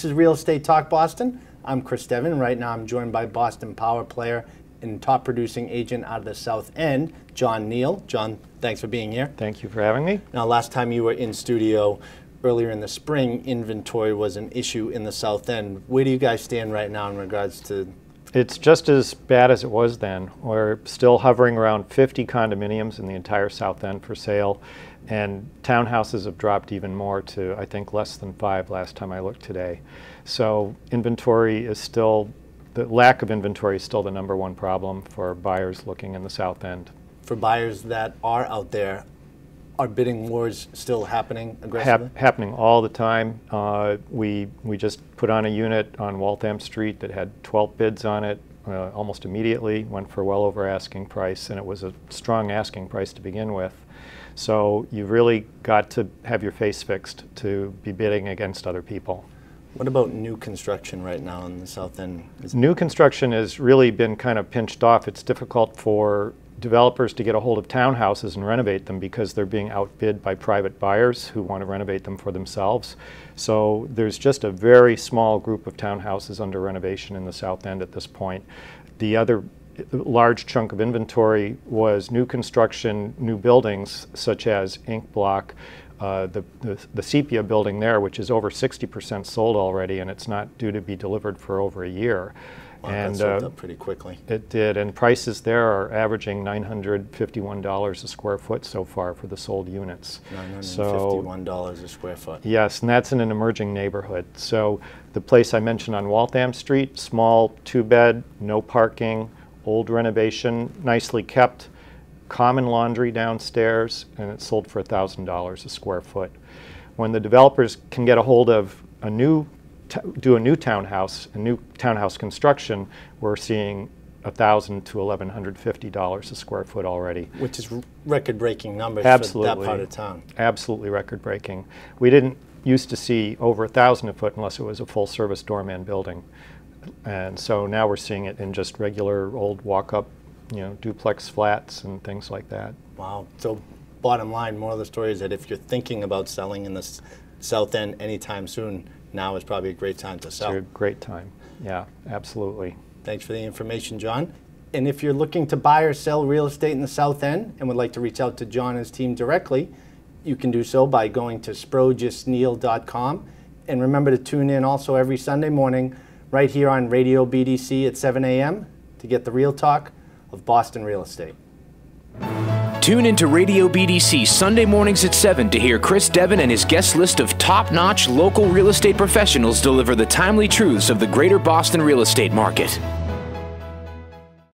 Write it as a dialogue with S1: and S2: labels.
S1: This is Real Estate Talk Boston. I'm Chris Devin. Right now I'm joined by Boston Power player and top producing agent out of the South End, John Neal. John, thanks for being here.
S2: Thank you for having me.
S1: Now, last time you were in studio earlier in the spring, inventory was an issue in the South End. Where do you guys stand right now in regards to?
S2: It's just as bad as it was then. We're still hovering around 50 condominiums in the entire South End for sale, and townhouses have dropped even more to, I think, less than 5 last time I looked today. So inventory is still, the lack of inventory is still the #1 problem for buyers looking in the South End.
S1: For buyers that are out there, are bidding wars still happening aggressively?
S2: Happening all the time. We just put on a unit on Waltham Street that had 12 bids on it almost immediately, went for well over asking price, and it was a strong asking price to begin with. So you've really got to have your face fixed to be bidding against other people.
S1: What about new construction right now in the South End?
S2: New construction has really been kind of pinched off. It's difficult for developers to get a hold of townhouses and renovate them because they're being outbid by private buyers who want to renovate them for themselves. So there's just a very small group of townhouses under renovation in the South End at this point. The other large chunk of inventory was new construction, new buildings such as Ink Block, the Sepia building there, which is over 60% sold already, and it's not due to be delivered for over a year.
S1: Wow, and that sold up pretty quickly.
S2: It did, and prices there are averaging $951 a square foot so far for the sold units.
S1: $951 a square foot.
S2: Yes, and that's in an emerging neighborhood. So the place I mentioned on Waltham Street, small 2-bed, no parking, old renovation, nicely kept, common laundry downstairs, and it's sold for $1,000 a square foot. When the developers can get a hold of do a new townhouse construction, we're seeing $1,000 to $1,150 a square foot already.
S1: Which is record-breaking numbers
S2: Absolutely.
S1: for that part of town.
S2: Absolutely record-breaking. We didn't used to see over $1,000 a foot unless it was a full-service doorman building. And so now we're seeing it in just regular old walk-up, duplex flats and things like that.
S1: Wow. So bottom line, moral of the story is that if you're thinking about selling in the South End anytime soon, now is probably a great time to sell.
S2: It's a great time. Yeah, absolutely.
S1: Thanks for the information, John. And if you're looking to buy or sell real estate in the South End and would like to reach out to John and his team directly, you can do so by going to sprogusneal.com. And remember to tune in also every Sunday morning right here on Radio BDC at 7 a.m. to get the real talk of Boston real estate.
S3: Tune into Radio BDC Sunday mornings at 7 to hear Chris Devin and his guest list of top-notch local real estate professionals deliver the timely truths of the greater Boston real estate market.